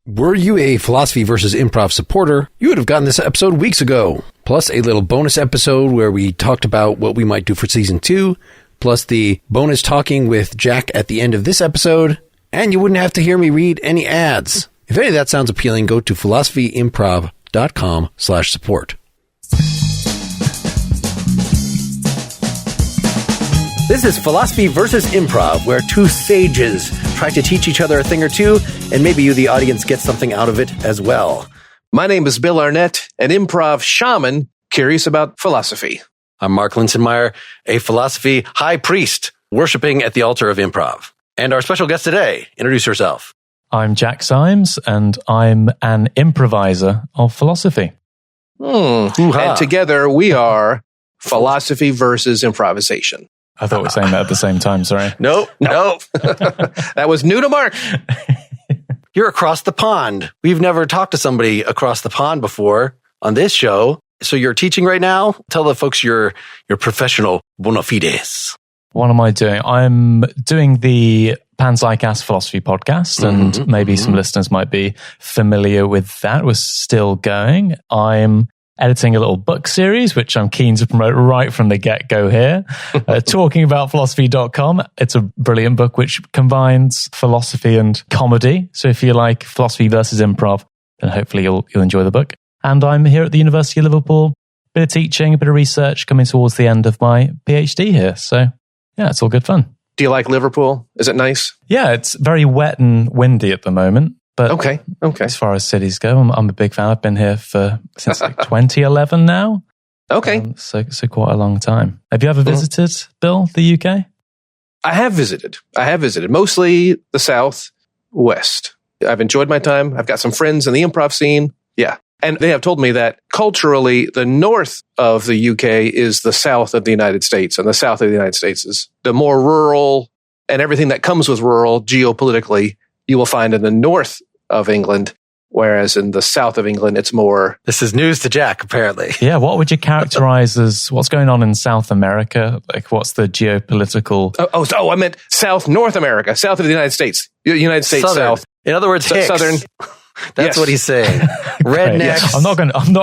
Were you a Philosophy versus Improv supporter, you would have gotten this episode weeks ago. Plus a little bonus episode where we talked about what we might do for Season 2, plus the bonus talking with Jack at the end of this episode, and you wouldn't have to hear me read any ads. If any of that sounds appealing, go to philosophyimprov.com/support. This is Philosophy versus Improv, where two sages try to teach each other a thing or two, and maybe you, the audience, get something out of it as well. My name is Bill Arnett, an improv shaman curious about philosophy. I'm Mark Linsenmeyer, a philosophy high priest worshiping at the altar of improv. And our special guest today, introduce yourself. I'm Jack Symes, and I'm an improviser of philosophy. And together we are Philosophy versus Improvisation. I thought we were saying that at the same time, sorry. Nope. That was new to Mark. You're across the pond. We've never talked to somebody across the pond before on this show. So you're teaching right now? Tell the folks your professional bona fides. What am I doing? I'm doing the Panpsycast philosophy podcast, and maybe some listeners might be familiar with that. We're still going. I'm editing a little book series, which I'm keen to promote right from the get-go here. Talkingaboutphilosophy.com. It's a brilliant book which combines philosophy and comedy. So if you like philosophy versus improv, then hopefully you'll enjoy the book. And I'm here at the University of Liverpool. A bit of teaching, a bit of research, coming towards the end of my PhD here. So yeah, it's all good fun. Do you like Liverpool? Is it nice? Yeah, it's very wet and windy at the moment. But okay. As far as cities go, I'm a big fan. I've been here since like 2011 now. Okay. So quite a long time. Have you ever visited, Bill, the UK? I have visited. Mostly the South West. I've enjoyed my time. I've got some friends in the improv scene. Yeah. And they have told me that culturally, the north of the UK is the south of the United States. And the south of the United States is the more rural and everything that comes with rural geopolitically you will find in the north of England, whereas in the south of England, it's more... This is news to Jack, apparently. Yeah, what would you characterize as what's going on in South America? Like, what's the geopolitical... I meant North America, south of the United States. United States Southern. South. In other words, Hicks. Southern. That's what he's saying. Rednecks. Yeah. I'm not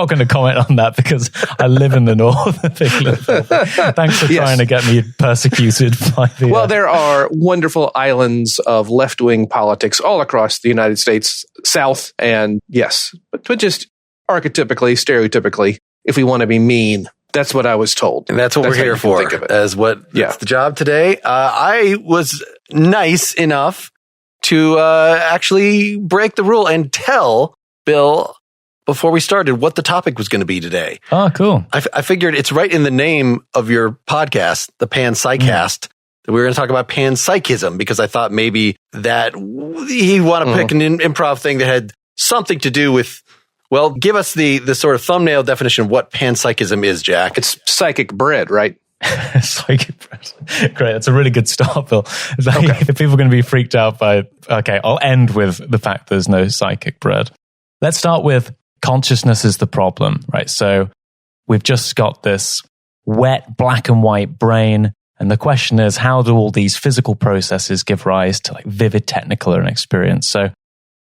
going to comment on that because I live in the north of England. Thanks for trying to get me persecuted by the... Well, there are wonderful islands of left-wing politics all across the United States South, and yes, but just archetypically, stereotypically, if we want to be mean, that's what I was told. And that's what we're here for. That's the job today. I was nice enough to actually break the rule and tell Bill before we started what the topic was going to be today. Oh, could. I figured it's right in the name of your podcast, the Panpsycast, that we were going to talk about panpsychism, because I thought maybe that he'd want to pick an improv thing that had something to do with, well, give us the sort of thumbnail definition of what panpsychism is, Jack. It's psychic bread, right? Psychic bread. Great. That's a really good start, Bill. If people are going to be freaked out by... Okay, I'll end with the fact there's no psychic bread. Let's start with consciousness is the problem, right? So we've just got this wet black and white brain. And the question is, how do all these physical processes give rise to like vivid technicolor experience? So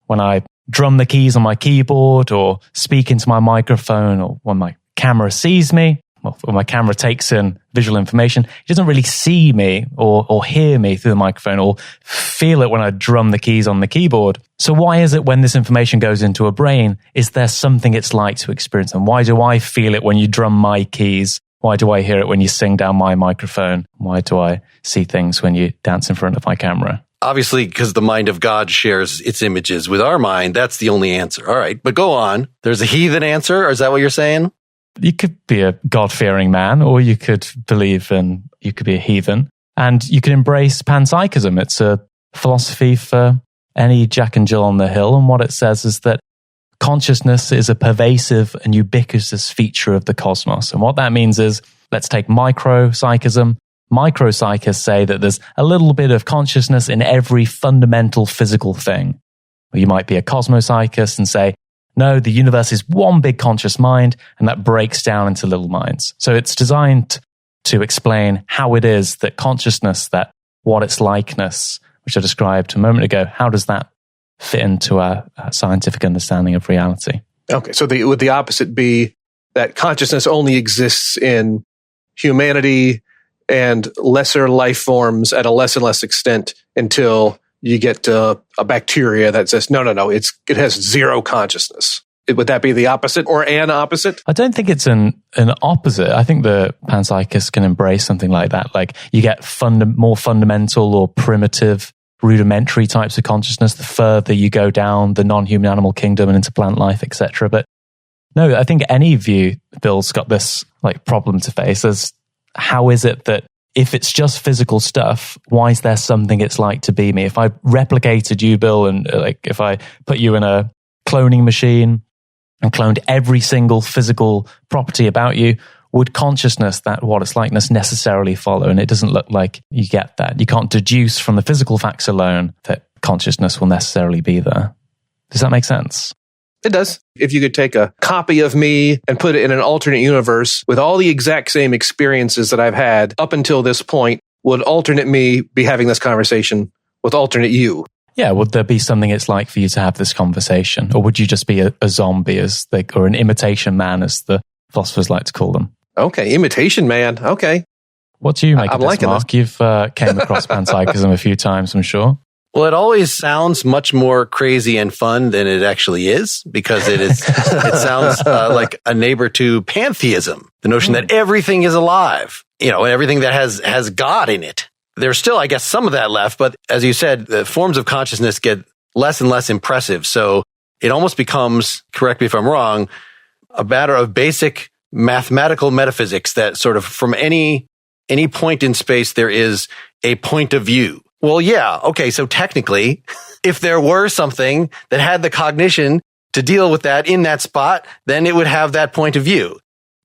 when I drum the keys on my keyboard or speak into my microphone, or when my camera sees me, well, when my camera takes in visual information, it doesn't really see me or hear me through the microphone or feel it when I drum the keys on the keyboard. So why is it when this information goes into a brain, is there something it's like to experience them? Why do I feel it when you drum my keys? Why do I hear it when you sing down my microphone? Why do I see things when you dance in front of my camera? Obviously, because the mind of God shares its images with our mind. That's the only answer. All right, but go on. There's a heathen answer, or is that what you're saying? You could be a God-fearing man, or you could be a heathen, and you could embrace panpsychism. It's a philosophy for any Jack and Jill on the hill, and what it says is that consciousness is a pervasive and ubiquitous feature of the cosmos. And what that means is, let's take micropsychism. Micropsychists say that there's a little bit of consciousness in every fundamental physical thing. Or you might be a cosmopsychist and say, no, the universe is one big conscious mind, and that breaks down into little minds. So it's designed to explain how it is that consciousness, that what its likeness, which I described a moment ago, how does that fit into our scientific understanding of reality. Okay, so would the opposite be that consciousness only exists in humanity and lesser life forms at a less and less extent until you get to a bacteria that says, no, it has zero consciousness. Would that be the opposite or an opposite? I don't think it's an opposite. I think the panpsychists can embrace something like that. Like you get more fundamental or primitive, rudimentary types of consciousness the further you go down the non-human animal kingdom and into plant life, etc. But no, I think any view, Bill's got this like problem to face as how is it that if it's just physical stuff, why is there something it's like to be me? If I replicated you, Bill, and like if I put you in a cloning machine and cloned every single physical property about you, would consciousness, that what it's likeness, necessarily follow? And it doesn't look like you get that. You can't deduce from the physical facts alone that consciousness will necessarily be there. Does that make sense? It does. If you could take a copy of me and put it in an alternate universe with all the exact same experiences that I've had up until this point, would alternate me be having this conversation with alternate you? Yeah, would there be something it's like for you to have this conversation? Or would you just be a zombie or an imitation man, as the philosophers like to call them? Okay, imitation man. Okay. What do you make of this, Mark? You've came across panpsychism a few times, I'm sure. Well, it always sounds much more crazy and fun than it actually is, because it sounds like a neighbor to pantheism, the notion that everything is alive, and everything that has God in it. There's still, I guess, some of that left, but as you said, the forms of consciousness get less and less impressive. So it almost becomes, correct me if I'm wrong, a matter of basic mathematical metaphysics that sort of from any point in space, there is a point of view. Well, yeah. Okay. So technically, if there were something that had the cognition to deal with that in that spot, then it would have that point of view.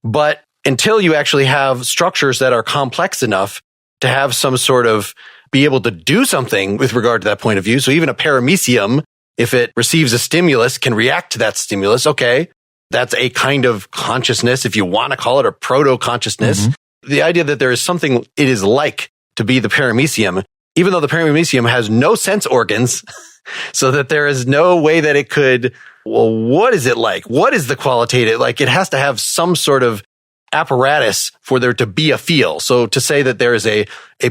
But until you actually have structures that are complex enough to have some sort of be able to do something with regard to that point of view. So even a paramecium, if it receives a stimulus, can react to that stimulus. Okay. That's a kind of consciousness, if you want to call it, or proto-consciousness. Mm-hmm. The idea that there is something it is like to be the paramecium, even though the paramecium has no sense organs, so that there is no way that it could, well, what is it like? What is the qualitative? Like, it has to have some sort of apparatus for there to be a feel. So to say that there is a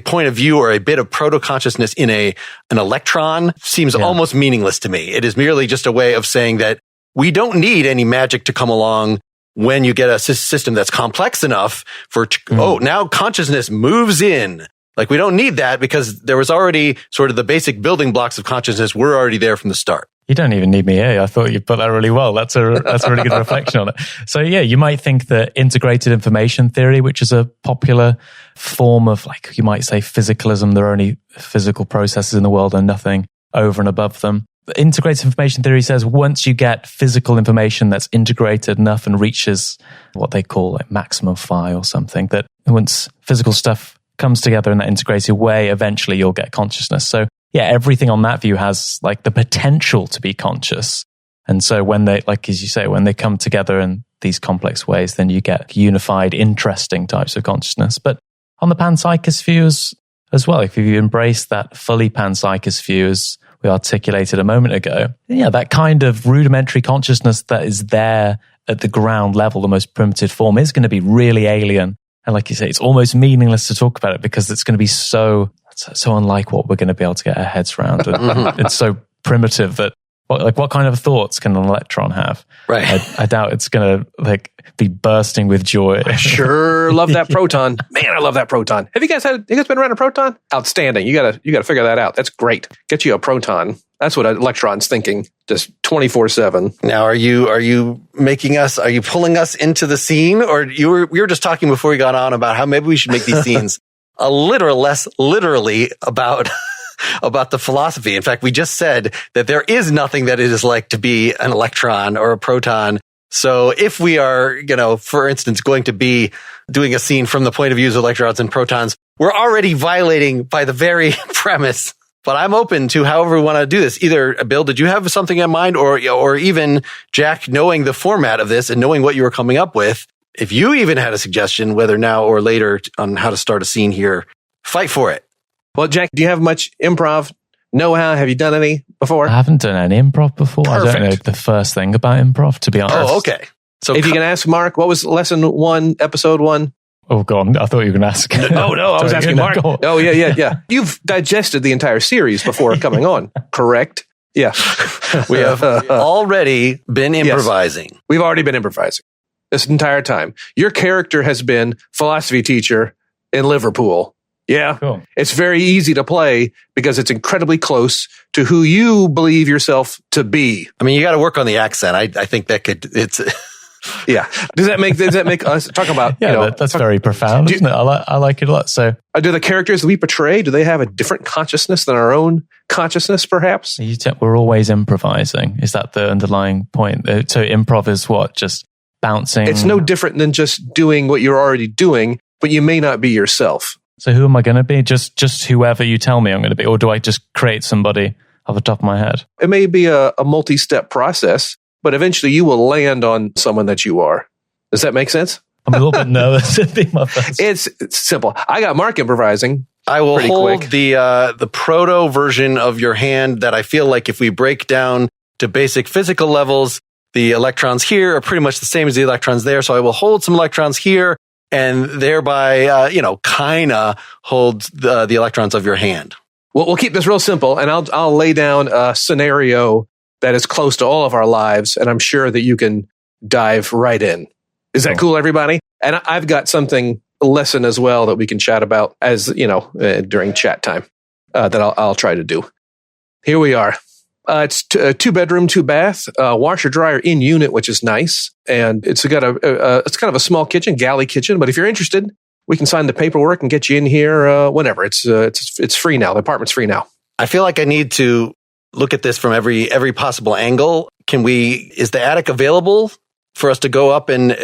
point of view or a bit of proto-consciousness in an electron seems almost meaningless to me. It is merely just a way of saying that we don't need any magic to come along when you get a system that's complex enough for, now consciousness moves in. Like, we don't need that because there was already sort of the basic building blocks of consciousness were already there from the start. You don't even need me here. I thought you put that really well. That's a really good reflection on it. So yeah, you might think that integrated information theory, which is a popular form of, like, you might say physicalism, there are only physical processes in the world and nothing over and above them. But integrated information theory says once you get physical information that's integrated enough and reaches what they call like maximum phi or something, that once physical stuff comes together in that integrated way, eventually you'll get consciousness. So yeah, everything on that view has like the potential to be conscious. And so when they, like as you say, when they come together in these complex ways, then you get unified, interesting types of consciousness. But on the panpsychist view as well, if you embrace that fully panpsychist view as we articulated a moment ago, yeah, that kind of rudimentary consciousness that is there at the ground level, the most primitive form, is going to be really alien. And like you say, it's almost meaningless to talk about it because it's going to be so unlike what we're going to be able to get our heads around. And it's so primitive that, what kind of thoughts can an electron have? Right. I doubt it's going to be bursting with joy. I sure love that proton. Man, I love that proton. You guys been around a proton? Outstanding. You gotta figure that out. That's great. Get you a proton. That's what an electron's thinking, just 24/7. Now, are you pulling us into the scene, or we were just talking before we got on about how maybe we should make these scenes a little less literally about the philosophy. In fact, we just said that there is nothing that it is like to be an electron or a proton. So if we are, for instance, going to be doing a scene from the point of view of electrons and protons, we're already violating by the very premise. But I'm open to however we want to do this. Either, Bill, did you have something in mind, or even Jack, knowing the format of this and knowing what you were coming up with, if you even had a suggestion, whether now or later, on how to start a scene here, fight for it. Well, Jack, do you have much improv know how? Have you done any before? I haven't done any improv before. Perfect. I don't know the first thing about improv, to be honest. Oh, okay. So if you can ask Mark, what was lesson 1, episode 1? Oh, God. I thought you were going to ask. No, I was asking Mark. Oh, yeah. You've digested the entire series before coming on, correct? Yeah. We have already been improvising. Yes. We've already been improvising this entire time. Your character has been philosophy teacher in Liverpool. Yeah. Cool. It's very easy to play because it's incredibly close to who you believe yourself to be. I mean, you got to work on the accent. I think it's... Yeah. Does that make us talk about? Yeah, that's very profound, isn't it? I like it a lot. So, do the characters that we portray, do they have a different consciousness than our own consciousness, perhaps? We're always improvising. Is that the underlying point? So improv is what? Just bouncing? It's no different than just doing what you're already doing, but you may not be yourself. So who am I going to be? Just whoever you tell me I'm going to be? Or do I just create somebody off the top of my head? It may be a multi-step process, but eventually you will land on someone that you are. Does that make sense? I'm a little bit nervous to be my first. It's simple. I got Mark improvising. I will hold quick. the proto version of your hand that I feel like if we break down to basic physical levels, the electrons here are pretty much the same as the electrons there. So I will hold some electrons here and thereby, kind of hold the electrons of your hand. Well, we'll keep this real simple, and I'll lay down a scenario that is close to all of our lives, and I'm sure that you can dive right in. Is that cool, everybody? And I've got a lesson as well that we can chat about as, during chat time that I'll try to do. Here we are. It's a 2-bedroom, 2-bath, washer dryer in unit, which is nice. And it's got it's kind of a small kitchen, galley kitchen. But if you're interested, we can sign the paperwork and get you in here whenever. It's free now. The apartment's free now. I feel like I need to look at this from every possible angle. Is the attic available for us to go up? And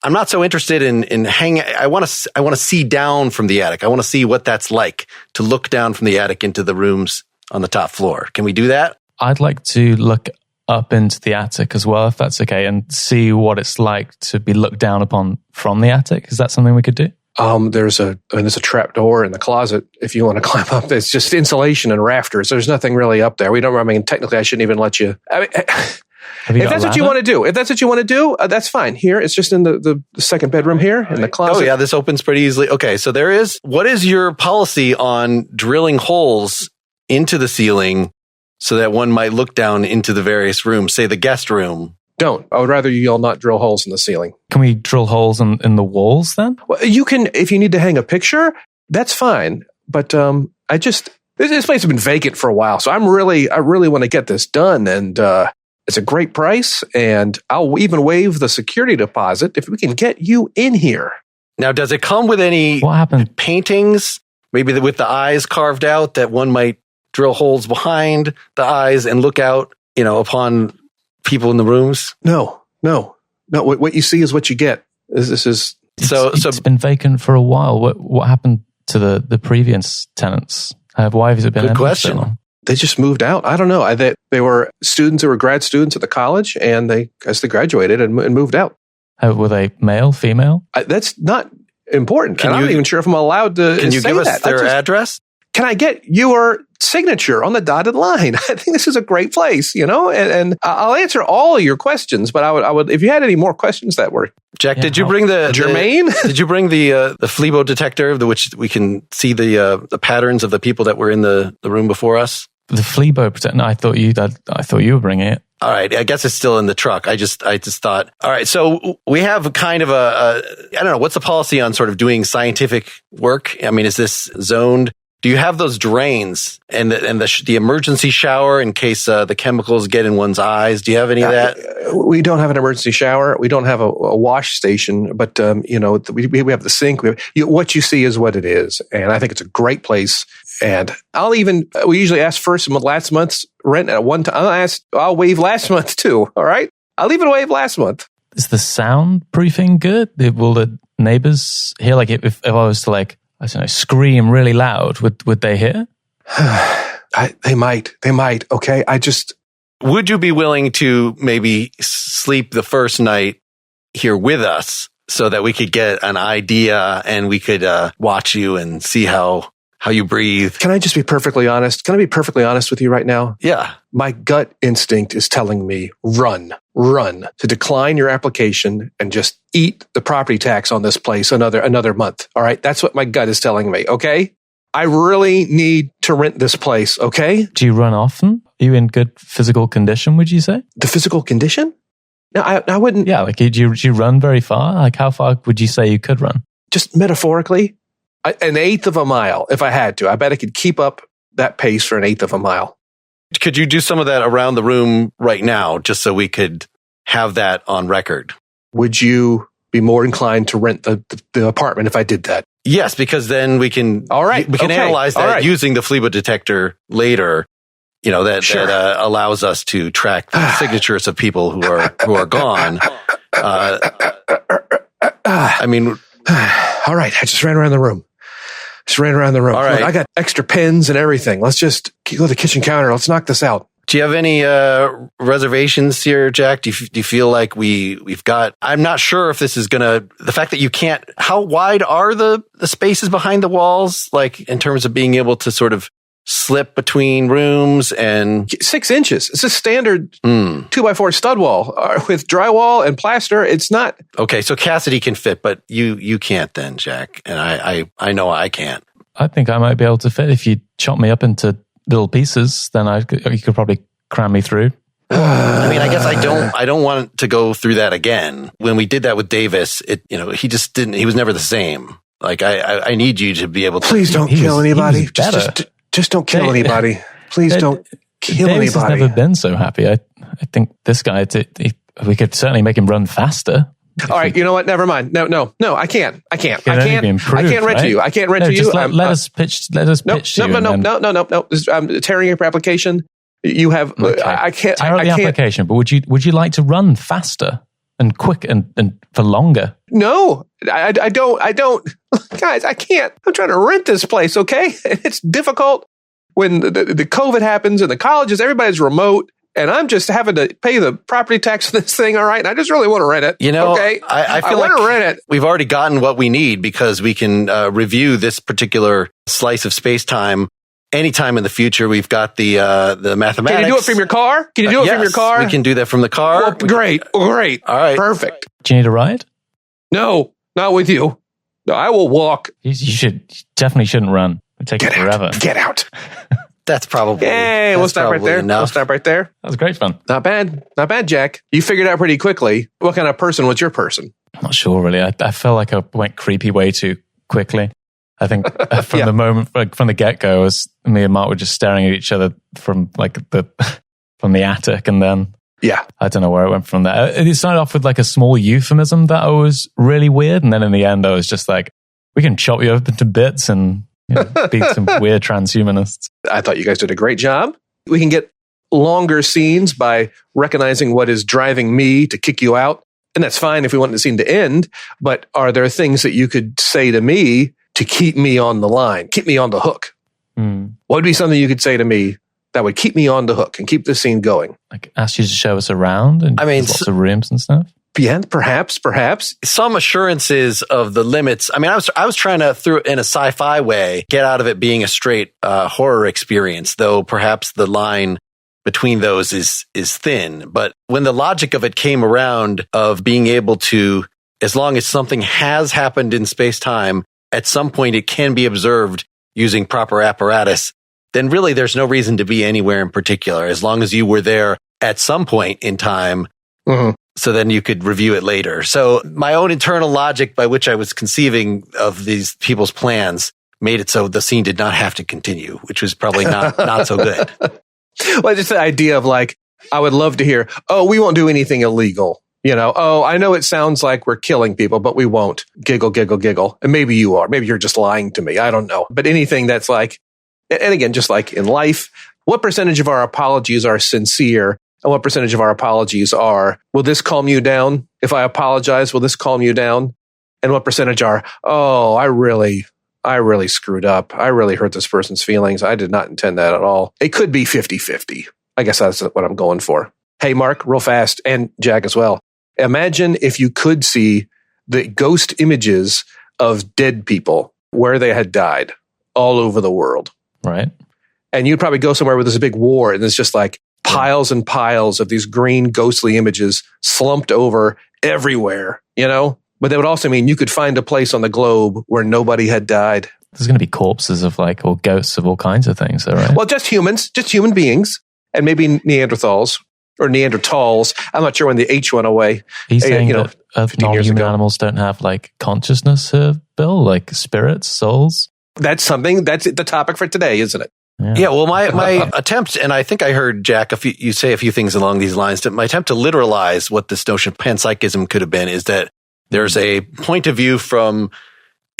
I'm not so interested in hanging. I want to see down from the attic. I want to see what that's like to look down from the attic into the rooms on the top floor. Can we do that? I'd like to look up into the attic as well, if that's okay, and see what it's like to be looked down upon from the attic. Is that something we could do? There's a trap door in the closet if you want to climb up. It's just insulation and rafters. There's nothing really up there. Technically, I shouldn't even let you. If that's what you want to do, that's fine. Here, it's just in the second bedroom here in the closet. Oh yeah, this opens pretty easily. Okay, so what is your policy on drilling holes into the ceiling so that one might look down into the various rooms, say the guest room? Don't. I would rather you all not drill holes in the ceiling. Can we drill holes in the walls then? Well, you can, if you need to hang a picture, that's fine. But this place has been vacant for a while, so I really want to get this done, and it's a great price, and I'll even waive the security deposit if we can get you in here. Now, does it come with any paintings, maybe with the eyes carved out, that one might drill holes behind the eyes and look out, upon people in the rooms? No. What you see is what you get. It's been vacant for a while. What happened to the previous tenants? Why has it been? Good question. So long? They just moved out. I don't know. They were students. They were grad students at the college, and they graduated and moved out. Were they male, female? That's not important. I'm not even sure if I'm allowed to. Can you give us their address? Can I get your signature on the dotted line? I think this is a great place, and I'll answer all of your questions, but I would, if you had any more questions that were. Jack, did you bring Jermaine? Did you bring the Fleabo detector, which we can see the patterns of the people that were in the room before us? The Fleabo detector? No, I thought you were bringing it. All right, I guess it's still in the truck. I just thought, all right, so we have kind of I don't know, what's the policy on sort of doing scientific work? I mean, is this zoned? Do you have those drains and the emergency shower in case the chemicals get in one's eyes? Do you have any of that? We don't have an emergency shower. We don't have a wash station, but we have the sink. What you see is what it is, and I think it's a great place. And we usually ask first last month's rent at one time. I'll waive last month too. All right, I'll even waive last month. Is the soundproofing good? Will the neighbors hear? Like if I was to I don't know, scream really loud, would they hear? They might. Okay. Would you be willing to maybe sleep the first night here with us so that we could get an idea and we could watch you and see how how you breathe. Can I just be perfectly honest? Can I be perfectly honest with you right now? Yeah. My gut instinct is telling me run, to decline your application and just eat the property tax on this place another month. All right. That's what my gut is telling me. Okay. I really need to rent this place. Okay. Do you run often? Are you in good physical condition, would you say? The physical condition? No, I wouldn't. Yeah. Like, do you run very far? Like, how far would you say you could run? Just metaphorically, an eighth of a mile if I had to. I bet I could keep up that pace for an eighth of a mile. Could you do some of that around the room right now, just so we could have that on record? Would you be more inclined to rent the apartment if I did that? Yes, because then we can analyze that using the flea detector later. You know, that allows us to track the signatures of people who are gone. I mean, all right. I just ran around the room. All right. Look, I got extra pens and everything. Let's just go to the kitchen counter. Let's knock this out. Do you have any reservations here, Jack? Do you feel like we've got? I'm not sure if this is gonna. The fact that you can't. How wide are the spaces behind the walls? Like in terms of being able to sort of slip between rooms and 6 inches. It's a standard 2x4 stud wall with drywall and plaster. It's not okay. So Cassidy can fit, but you can't then, Jack. And I know I can't. I think I might be able to fit if you chop me up into little pieces. Then you could probably cram me through. I mean, I guess I don't want to go through that again. When we did that with Davis, he just didn't. He was never the same. Like I need you to be able to. Please don't kill anybody. Just don't kill anybody. Please don't kill Davis anybody. Has never been so happy. I think this guy, we could certainly make him run faster. All right, you know what? Never mind. No, I can't. I can't rent to you. I can't rent to you. Just let us pitch. Let us pitch. No. I'm tearing your application. You have. Okay. I can't. Tear out the application. But would you like to run faster and quick and for longer? No, I don't. Guys, I can't. I'm trying to rent this place. Okay, it's difficult when the COVID happens and the colleges, everybody's remote. And I'm just having to pay the property tax on this thing, all right? And I just really want to rent it. You know, okay? I feel want to rent it. We've already gotten what we need because we can review this particular slice of space-time anytime in the future. We've got the mathematics. Can you do it from your car? Can you do it from your car? We can do that from the car. Well, great. All right. Perfect. Do you need a ride? No, not with you. No, I will walk. You definitely shouldn't run. It'll take you forever. Get out. That's probably. Hey, we'll stop right there. Enough. We'll stop right there. That was great fun. Not bad, Jack. You figured out pretty quickly. What kind of person was your person? I'm not sure, really. I felt like I went creepy way too quickly. I think from the moment, from the get-go, as me and Mark were just staring at each other from the attic, and then I don't know where it went from there. It started off with like a small euphemism that was really weird, and then in the end, I was just like, "We can chop you up into bits and." Be some weird transhumanists. I thought you guys did a great job. We can get longer scenes by recognizing what is driving me to kick you out. And that's fine if we want the scene to end. But are there things that you could say to me to keep me on the line, keep me on the hook? What would be something you could say to me that would keep me on the hook and keep the scene going? Like ask you to show us around and lots of rooms and stuff? Yeah, perhaps. Some assurances of the limits. I mean, I was trying to, through in a sci-fi way, get out of it being a straight horror experience, though perhaps the line between those is thin. But when the logic of it came around of being able to, as long as something has happened in space-time, at some point it can be observed using proper apparatus, then really there's no reason to be anywhere in particular, as long as you were there at some point in time. Mm-hmm. So then you could review it later. So my own internal logic by which I was conceiving of these people's plans made it so the scene did not have to continue, which was probably not so good. Well, just the idea of like, I would love to hear, oh, we won't do anything illegal. You know, oh, I know it sounds like we're killing people, but we won't. Giggle, giggle, giggle. And maybe you are. Maybe you're just lying to me. I don't know. But anything that's like, and again, just like in life, what percentage of our apologies are sincere? And what percentage of our apologies are, will this calm you down? If I apologize, will this calm you down? And what percentage are, oh, I really screwed up. I really hurt this person's feelings. I did not intend that at all. It could be 50-50. I guess that's what I'm going for. Hey, Mark, real fast, and Jack as well. Imagine if you could see the ghost images of dead people where they had died. all over the world. Right. And you'd probably go somewhere where there's a big war and there's just like piles and piles of these green ghostly images slumped over everywhere, you know? But that would also mean you could find a place on the globe where nobody had died. There's going to be corpses of like, or ghosts of all kinds of things, though, right? Well, just humans, just human beings, and maybe Neanderthals or Neanderthals. I'm not sure when the H went away. Are you saying that non-human animals don't have like consciousness, Bill? Like spirits, souls? That's the topic for today, isn't it? Yeah, well, my attempt, and I think I heard, Jack, you say a few things along these lines, my attempt to literalize what this notion of panpsychism could have been is that there's a point of view from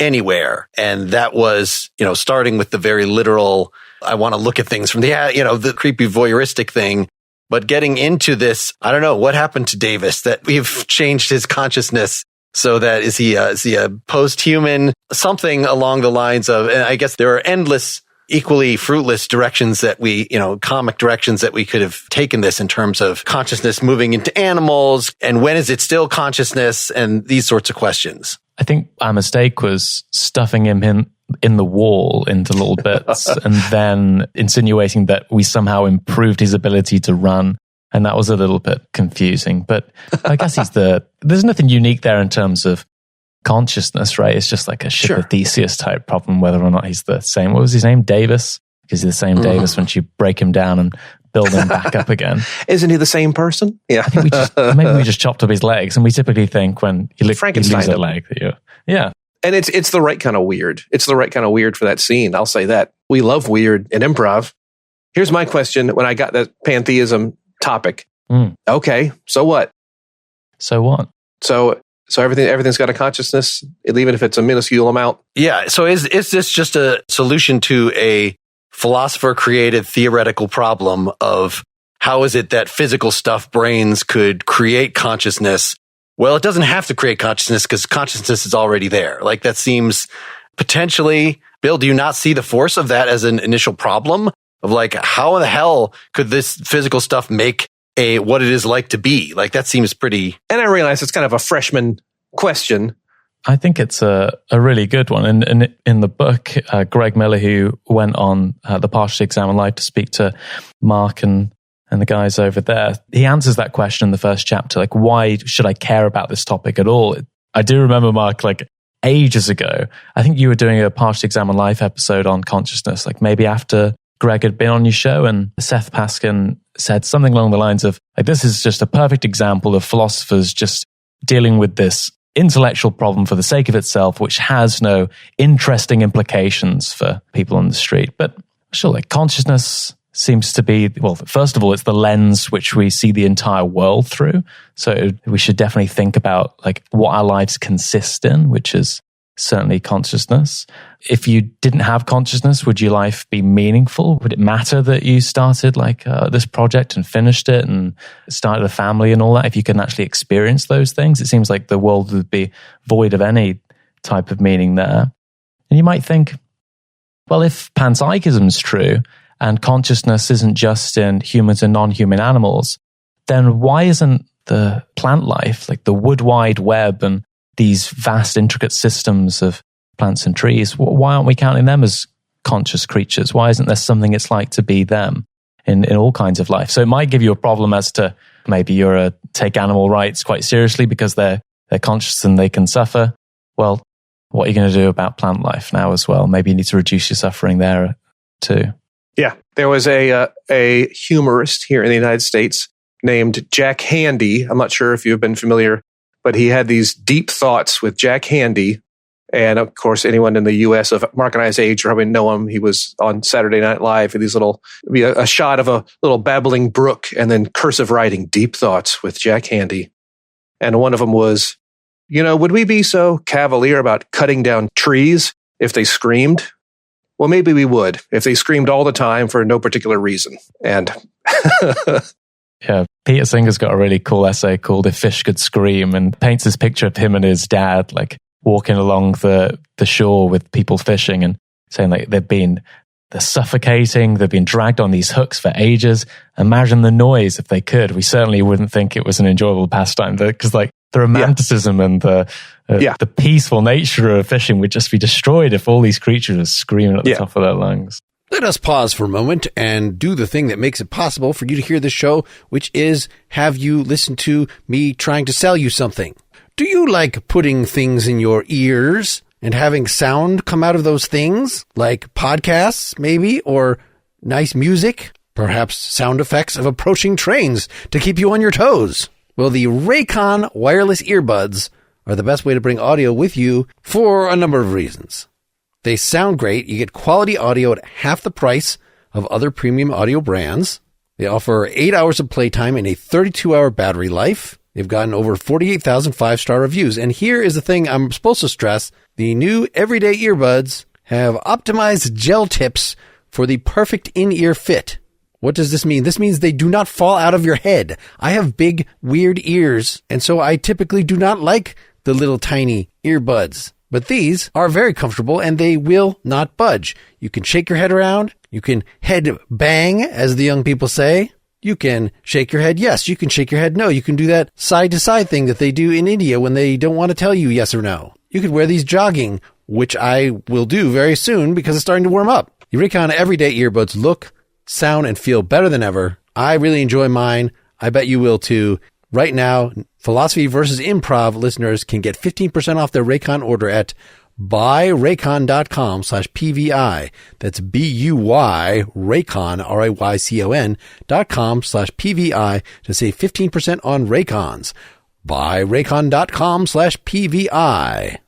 anywhere. And that was, starting with the very literal, I want to look at things from the creepy voyeuristic thing, but getting into this, I don't know, what happened to Davis that we've changed his consciousness so that is he a post-human, something along the lines of, and I guess there are endless, equally fruitless directions that comic directions that we could have taken this in terms of consciousness moving into animals and when is it still consciousness and these sorts of questions. I think our mistake was stuffing him in the wall into little bits and then insinuating that we somehow improved his ability to run. And that was a little bit confusing. But I guess there's nothing unique there in terms of consciousness, right? It's just like a ship of Theseus type problem, whether or not he's the same. What was his name? Davis? Because he's the same Davis once you break him down and build him back up again. Isn't he the same person? Yeah. Maybe we just chopped up his legs, and we typically think when you lose a leg that you, yeah. And it's the right kind of weird. It's the right kind of weird for that scene. I'll say that. We love weird in improv. Here's my question when I got that pantheism topic. Okay, so what? So what? So everything's got a consciousness, even if it's a minuscule amount. Yeah. So is this just a solution to a philosopher-created theoretical problem of how is it that physical stuff, brains, could create consciousness? Well, it doesn't have to create consciousness because consciousness is already there. Like that seems potentially, Bill, do you not see the force of that as an initial problem of like, how in the hell could this physical stuff make what it is like to be? Like that seems pretty. And I realize it's kind of a freshman question. I think it's a really good one. And in the book, Greg Miller, who went on the Partially Examined Live to speak to Mark and the guys over there, he answers that question in the first chapter. Like, why should I care about this topic at all? I do remember, Mark, like ages ago, I think you were doing a Partially Examined Live episode on consciousness, like maybe after Greg had been on your show, and Seth Paskin said something along the lines of, like, this is just a perfect example of philosophers just dealing with this intellectual problem for the sake of itself, which has no interesting implications for people on the street. But sure, like consciousness seems to be, well, first of all, it's the lens which we see the entire world through. So we should definitely think about like what our lives consist in, which is certainly consciousness. If you didn't have consciousness, would your life be meaningful? Would it matter that you started like this project and finished it and started a family and all that? If you can actually experience those things, it seems like the world would be void of any type of meaning there. And you might think, well, if panpsychism is true and consciousness isn't just in humans and non-human animals, then why isn't the plant life, like the wood wide web and these vast, intricate systems of plants and trees, why aren't we counting them as conscious creatures? Why isn't there something it's like to be them in all kinds of life? So it might give you a problem as to maybe you're take animal rights quite seriously because they're conscious and they can suffer. Well, what are you going to do about plant life now as well? Maybe you need to reduce your suffering there too. Yeah, there was a humorist here in the United States named Jack Handy. I'm not sure if you've been familiar, but he had these deep thoughts with Jack Handy. And of course, anyone in the U.S. of Mark and I's age probably know him. He was on Saturday Night Live with these a shot of a little babbling brook and then cursive writing, deep thoughts with Jack Handy. And one of them was, would we be so cavalier about cutting down trees if they screamed? Well, maybe we would if they screamed all the time for no particular reason. And yeah, Peter Singer's got a really cool essay called If Fish Could Scream, and paints this picture of him and his dad like walking along the shore with people fishing and saying like they're suffocating, they've been dragged on these hooks for ages. Imagine the noise if they could. We certainly wouldn't think it was an enjoyable pastime because like the romanticism and the peaceful nature of fishing would just be destroyed if all these creatures are screaming at the top of their lungs. Let us pause for a moment and do the thing that makes it possible for you to hear this show, which is have you listen to me trying to sell you something. Do you like putting things in your ears and having sound come out of those things, like podcasts maybe, or nice music, perhaps sound effects of approaching trains to keep you on your toes? Well, the Raycon wireless earbuds are the best way to bring audio with you for a number of reasons. They sound great. You get quality audio at half the price of other premium audio brands. They offer 8 hours of playtime and a 32-hour battery life. They've gotten over 48,000 5-star reviews. And here is the thing I'm supposed to stress. The new everyday earbuds have optimized gel tips for the perfect in-ear fit. What does this mean? This means they do not fall out of your head. I have big, weird ears, and so I typically do not like the little tiny earbuds. But these are very comfortable and they will not budge. You can shake your head around. You can head bang, as the young people say. You can shake your head yes. You can shake your head no. You can do that side to side thing that they do in India when they don't want to tell you yes or no. You could wear these jogging, which I will do very soon because it's starting to warm up. The Raycon everyday earbuds look, sound, and feel better than ever. I really enjoy mine. I bet you will too. Right now, Philosophy versus Improv listeners can get 15% off their Raycon order at buyraycon.com/PVI. That's BUY Raycon, RAYCON.com/PVI to save 15% on Raycons. Buyraycon.com/PVI.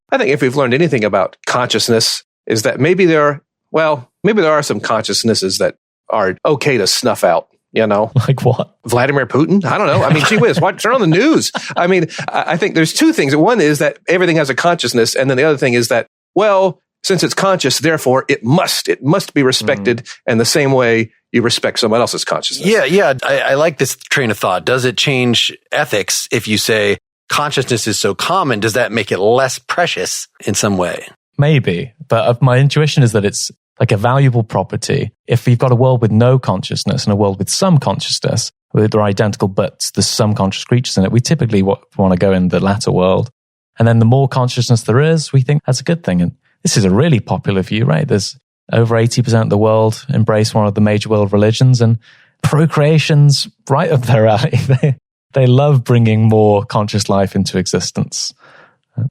I think if we've learned anything about consciousness is that maybe there are some consciousnesses that are okay to snuff out. You know, like what? Vladimir Putin? I don't know. I mean, gee whiz, turn on the news. I mean, I think there's two things. One is that everything has a consciousness. And then the other thing is that, well, since it's conscious, therefore it must be respected in the same way you respect someone else's consciousness. Yeah. I like this train of thought. Does it change ethics if you say consciousness is so common? Does that make it less precious in some way? Maybe. But my intuition is that it's like a valuable property. If you've got a world with no consciousness and a world with some consciousness, where they're identical but there's some conscious creatures in it, we typically want to go in the latter world. And then the more consciousness there is, we think that's a good thing. And this is a really popular view, right? There's over 80% of the world embrace one of the major world religions, and procreation's right up their alley. They love bringing more conscious life into existence.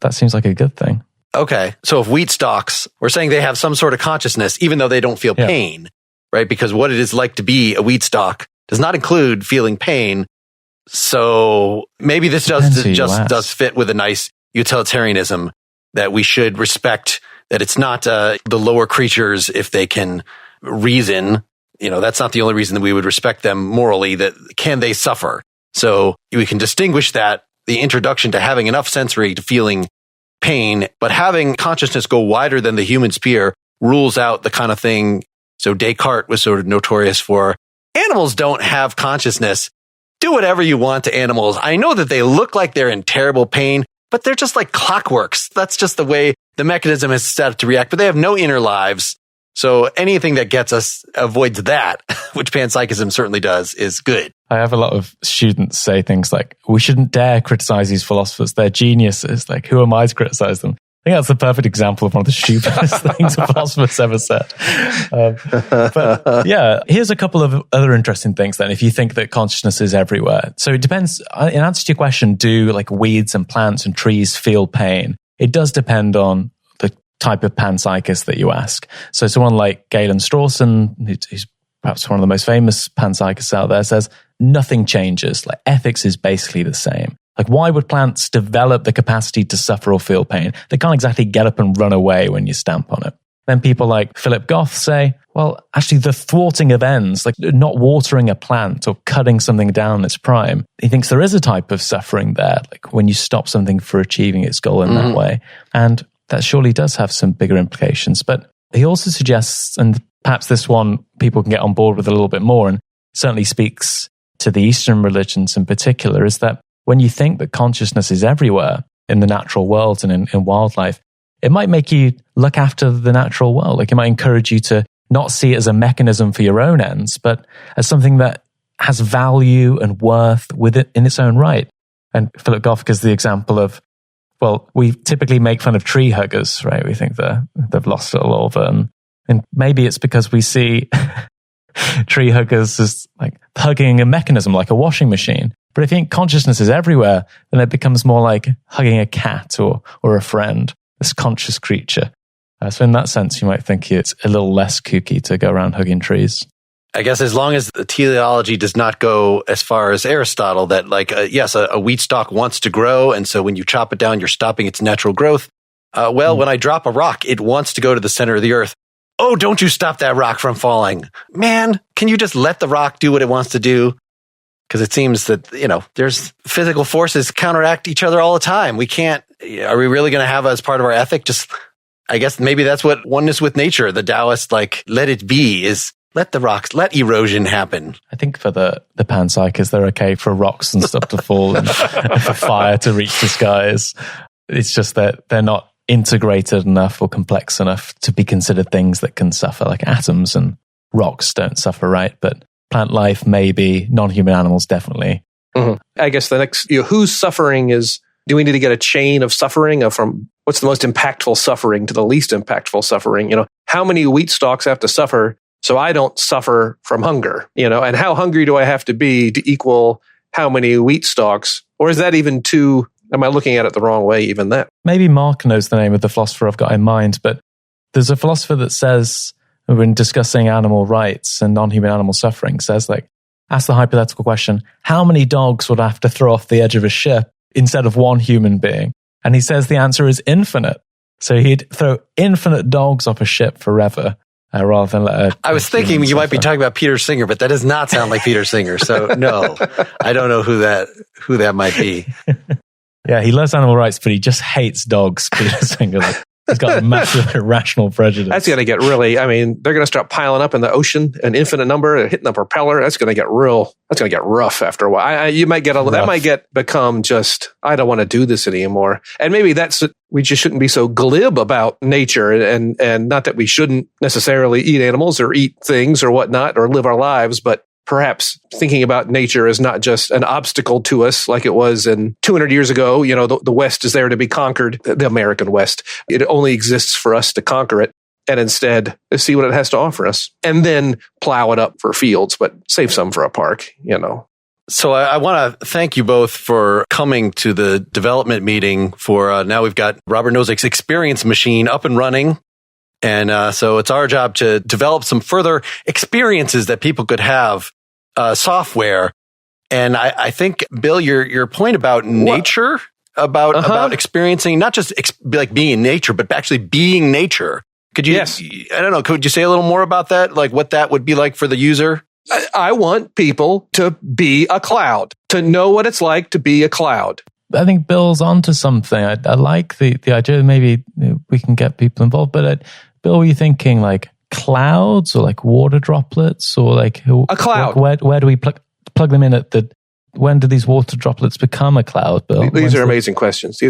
That seems like a good thing. Okay, so if wheat stalks, we're saying they have some sort of consciousness, even though they don't feel pain, right? Because what it is like to be a wheat stalk does not include feeling pain. So maybe this does fit with a nice utilitarianism that we should respect, that it's not the lower creatures if they can reason. You know, that's not the only reason that we would respect them morally, that can they suffer? So we can distinguish that, the introduction to having enough sensory to feeling pain, but having consciousness go wider than the human sphere rules out the kind of thing. So Descartes was sort of notorious for, animals don't have consciousness. Do whatever you want to animals. I know that they look like they're in terrible pain, but they're just like clockworks. That's just the way the mechanism is set up to react, but they have no inner lives. So anything that gets us avoids that, which panpsychism certainly does, is good. I have a lot of students say things like, we shouldn't dare criticize these philosophers. They're geniuses. Like, who am I to criticize them? I think that's the perfect example of one of the stupidest things a philosopher's ever said. But yeah, here's a couple of other interesting things then, if you think that consciousness is everywhere. So it depends, in answer to your question, do like weeds and plants and trees feel pain? It does depend on the type of panpsychist that you ask. So someone like Galen Strawson, who's perhaps one of the most famous panpsychists out there, says nothing changes. Like, ethics is basically the same. Like, why would plants develop the capacity to suffer or feel pain? They can't exactly get up and run away when you stamp on it. Then people like Philip Goff say, well, actually the thwarting of ends, like not watering a plant or cutting something down in its prime, he thinks there is a type of suffering there, like when you stop something for achieving its goal in that way. And that surely does have some bigger implications. But he also suggests, and perhaps this one people can get on board with a little bit more, and certainly speaks to the Eastern religions in particular, is that when you think that consciousness is everywhere in the natural world and in wildlife, it might make you look after the natural world. Like, it might encourage you to not see it as a mechanism for your own ends, but as something that has value and worth with it in its own right. And Philip Goff gives the example of, well, we typically make fun of tree huggers, right? We think they've lost it all over. And maybe it's because we see tree huggers as like hugging a mechanism, like a washing machine. But if you think consciousness is everywhere, then it becomes more like hugging a cat or a friend, this conscious creature. So in that sense, you might think it's a little less kooky to go around hugging trees. I guess as long as the teleology does not go as far as Aristotle, that like, yes, a wheat stalk wants to grow. And so when you chop it down, you're stopping its natural growth. When I drop a rock, it wants to go to the center of the earth. Oh, don't you stop that rock from falling. Man, can you just let the rock do what it wants to do? Because it seems that, there's physical forces counteract each other all the time. We can't, are we really going to have as part of our ethic? Just, I guess maybe that's what oneness with nature, the Taoist, like, let it be, is let the rocks, let erosion happen. I think for the Panpsychists, they're okay for rocks and stuff to fall and for fire to reach the skies. It's just that they're not integrated enough or complex enough to be considered things that can suffer, like atoms and rocks don't suffer, right? But plant life, maybe. Non-human animals, definitely. Mm-hmm. I guess the next, whose suffering is, do we need to get a chain of suffering from what's the most impactful suffering to the least impactful suffering? How many wheat stalks have to suffer so I don't suffer from hunger? And how hungry do I have to be to equal how many wheat stalks? Or is that even too, am I looking at it the wrong way, even that? Maybe Mark knows the name of the philosopher I've got in mind, but there's a philosopher that says, when discussing animal rights and non-human animal suffering, says ask the hypothetical question, how many dogs would have to throw off the edge of a ship instead of one human being? And he says the answer is infinite. So he'd throw infinite dogs off a ship forever rather than let I was thinking you might be talking about Peter Singer, but that does not sound like Peter Singer. So no, I don't know who that might be. Yeah, he loves animal rights, but he just hates dogs, Peter Singer. He's got a massive irrational prejudice. That's going to get really, they're going to start piling up in the ocean, an infinite number, hitting the propeller. That's going to get rough after a while. You might become just, I don't want to do this anymore. And maybe we just shouldn't be so glib about nature, and not that we shouldn't necessarily eat animals or eat things or whatnot or live our lives, but perhaps thinking about nature is not just an obstacle to us like it was in 200 years ago. The West is there to be conquered, the American West. It only exists for us to conquer it, and instead see what it has to offer us, and then plow it up for fields, but save some for a park, So I want to thank you both for coming to the development meeting for, now we've got Robert Nozick's experience machine up and running. And so it's our job to develop some further experiences that people could have, software. And I think, Bill, your point about nature, about experiencing, not just like being in nature, but actually being nature. Could you, yes. I don't know, could you say a little more about that? Like what that would be like for the user? I want people to be a cloud, to know what it's like to be a cloud. I think Bill's onto something. I like the idea that maybe we can get people involved, but Bill, were you thinking like clouds or like water droplets or like a cloud? Where do we plug them in when do these water droplets become a cloud, Bill? These are amazing questions.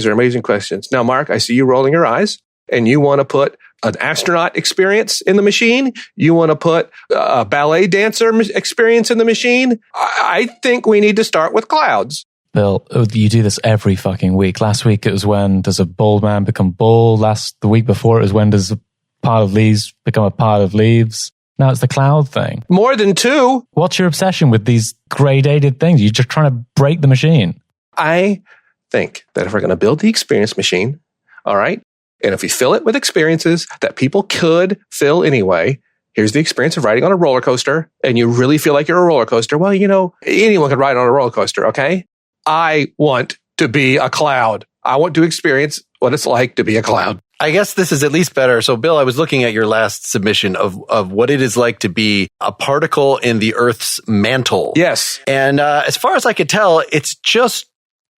Now, Mark, I see you rolling your eyes, and you want to put an astronaut experience in the machine. You want to put a ballet dancer experience in the machine. I think we need to start with clouds. Bill, you do this every fucking week. Last week it was when does a bald man become bald? The week before it was when does a pile of leaves become a pile of leaves? Now it's the cloud thing. More than two. What's your obsession with these gradated things? You're just trying to break the machine. I think that if we're going to build the experience machine, all right, and if we fill it with experiences that people could fill anyway, here's the experience of riding on a roller coaster, and you really feel like you're a roller coaster. Well, anyone could ride on a roller coaster, okay? I want to be a cloud. I want to experience what it's like to be a cloud. I guess this is at least better. So, Bill, I was looking at your last submission of what it is like to be a particle in the Earth's mantle. Yes. And as far as I could tell, it's just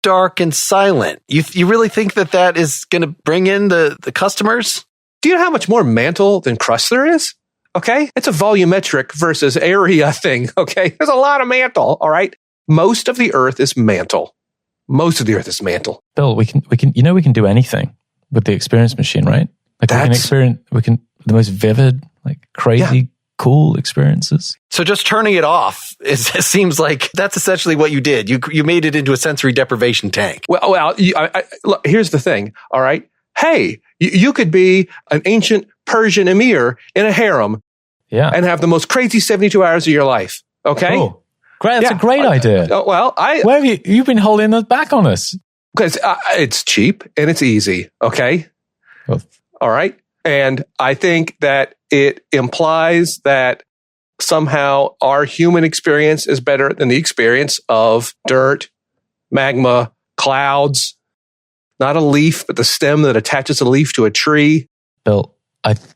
dark and silent. You really think that is going to bring in the customers? Do you know how much more mantle than crust there is? Okay. It's a volumetric versus area thing. Okay. There's a lot of mantle. All right. Most of the Earth is mantle. Bill, we can do anything with the experience machine, right? Like we can the most vivid, like crazy cool experiences. So just turning it off, it seems like that's essentially what you did. You made it into a sensory deprivation tank. Well, look, here's the thing, all right? Hey, you could be an ancient Persian emir in a harem and have the most crazy 72 hours of your life, okay? Cool. Great, that's a great idea. Where have you've been holding us back on us? Because it's cheap and it's easy, okay? Well, all right? And I think that it implies that somehow our human experience is better than the experience of dirt, magma, clouds, not a leaf, but the stem that attaches a leaf to a tree. Bill,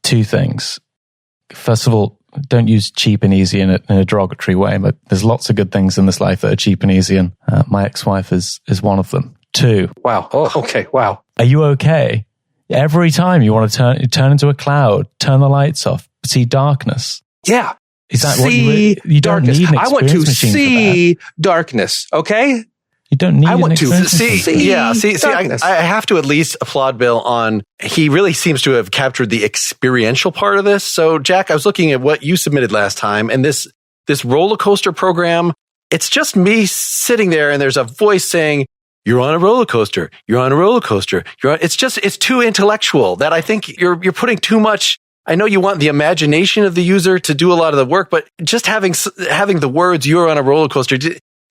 two things. First of all, don't use cheap and easy in a derogatory way, but there's lots of good things in this life that are cheap and easy, and my ex-wife is one of them. 2. Wow. Oh, okay. Wow. Are you okay? Every time you want to turn into a cloud, turn the lights off, see darkness. Yeah. Is that what you don't darkness. need an I want to machine see darkness, okay? You don't need I want to see I have to at least applaud Bill on, he really seems to have captured the experiential part of this. So Jack, I was looking at what you submitted last time, and this roller coaster program, it's just me sitting there and there's a voice saying, "You're on a roller coaster. You're on a roller coaster. It's too intellectual that I think you're putting too much. I know you want the imagination of the user to do a lot of the work, but just having the words "you're on a roller coaster,"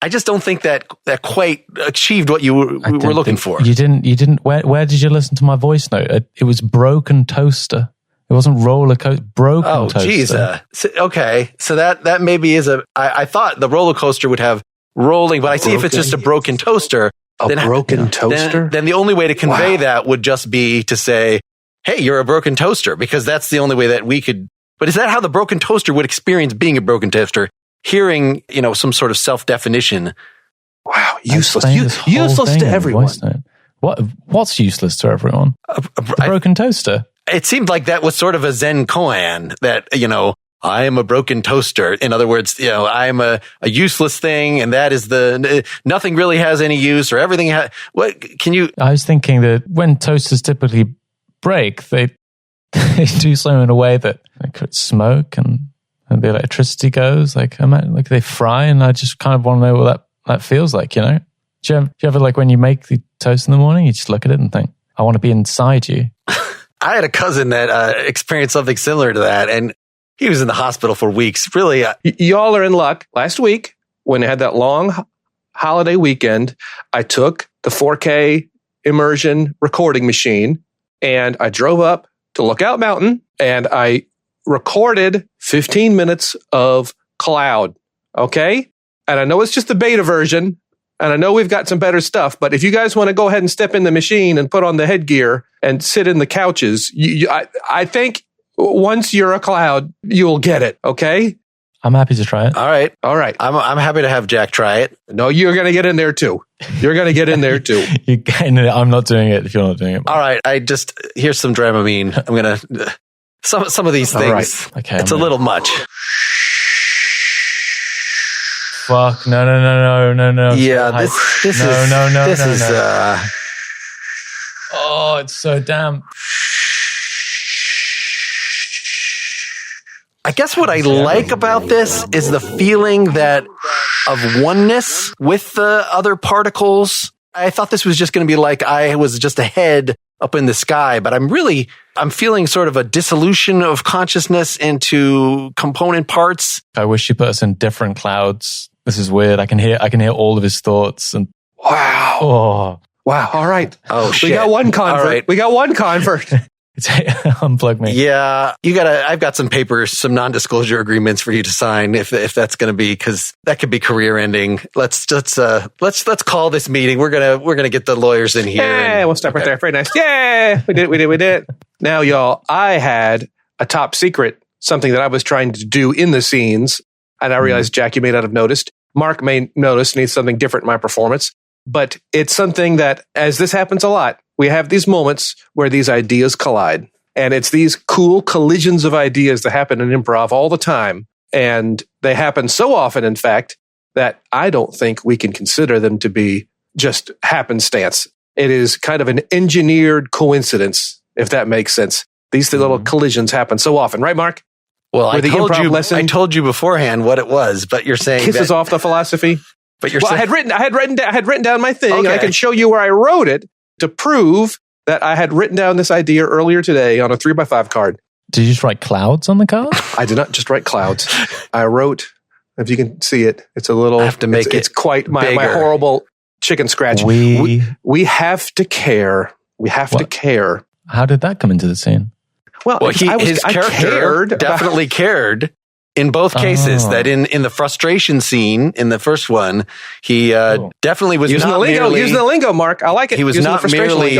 I just don't think that quite achieved what you were looking for. You didn't. Where did you listen to my voice note? It was broken toaster. It wasn't roller coaster. Broken toaster. Oh, geez. Okay. So that maybe is I thought the roller coaster would have rolling, but I see if it's just a broken toaster. Broken toaster? Then the only way to convey that would just be to say, "Hey, you're a broken toaster," because that's the only way that we could. But is that how the broken toaster would experience being a broken toaster? Hearing, some sort of self-definition. Wow, useless. Useless to everyone. What's useless to everyone? The broken toaster. It seemed like that was sort of a Zen koan that, I am a broken toaster. In other words, I am a useless thing, and that is nothing really has any use, or everything I was thinking that when toasters typically break, they do so in a way that they could smoke and the electricity goes, like they fry, and I just kind of want to know what that feels like, Do you ever when you make the toast in the morning, you just look at it and think, I want to be inside you? I had a cousin that experienced something similar to that, and he was in the hospital for weeks. Really, y'all are in luck. Last week, when I had that long holiday weekend, I took the 4K immersion recording machine and I drove up to Lookout Mountain and I recorded 15 minutes of cloud. Okay? And I know it's just the beta version, and I know we've got some better stuff, but if you guys want to go ahead and step in the machine and put on the headgear and sit in the couches, I think once you're a cloud, you'll get it, okay? I'm happy to try it. All right. I'm happy to have Jack try it. No, you're going to get in there too. You're going to get in there too. I'm not doing it if you're not doing it. All right. Here's some Dramamine. I'm going to, some of these things. Right. Okay. It's a little much. Fuck. No. Yeah. This is. Oh, it's so damp. I guess what I like about this is the feeling of oneness with the other particles. I thought this was just going to be like I was just a head up in the sky, but I'm feeling sort of a dissolution of consciousness into component parts. I wish you put us in different clouds. This is weird. I can hear all of his thoughts. And wow. Oh. Wow. All right. Oh, shit. We got one convert. Right. We got one convert. Unplug me. Yeah, I've got some papers, some non-disclosure agreements for you to sign if that's going to be, because that could be career ending. Let's call this meeting. We're gonna get the lawyers in here. Yeah, we'll stop right there. Very nice. Yeah, we did it. Now, y'all, I had a top secret, something that I was trying to do in the scenes, and I realized Jack, you may not have noticed. Mark may notice needs something different in my performance, but it's something that, as this happens a lot, we have these moments where these ideas collide. And it's these cool collisions of ideas that happen in improv all the time. And they happen so often, in fact, that I don't think we can consider them to be just happenstance. It is kind of an engineered coincidence, if that makes sense. These little collisions happen so often. Right, Mark? Well, Where the improv lesson I told you beforehand what it was, but you're saying kisses off the philosophy. But you're well, saying, I had written down my thing, okay. and I can show you where I wrote it to prove that I had written down this idea earlier today on a 3x5 card. Did you just write clouds on the card? I did not just write clouds. I wrote, if you can see it, it's a little. I have to make it's quite my horrible chicken scratch. We have to care. We have to care. How did that come into the scene? Well, his character definitely cared in both cases. That in the frustration scene in the first one, he definitely was using not using the lingo, Mark. I like it. He was not merely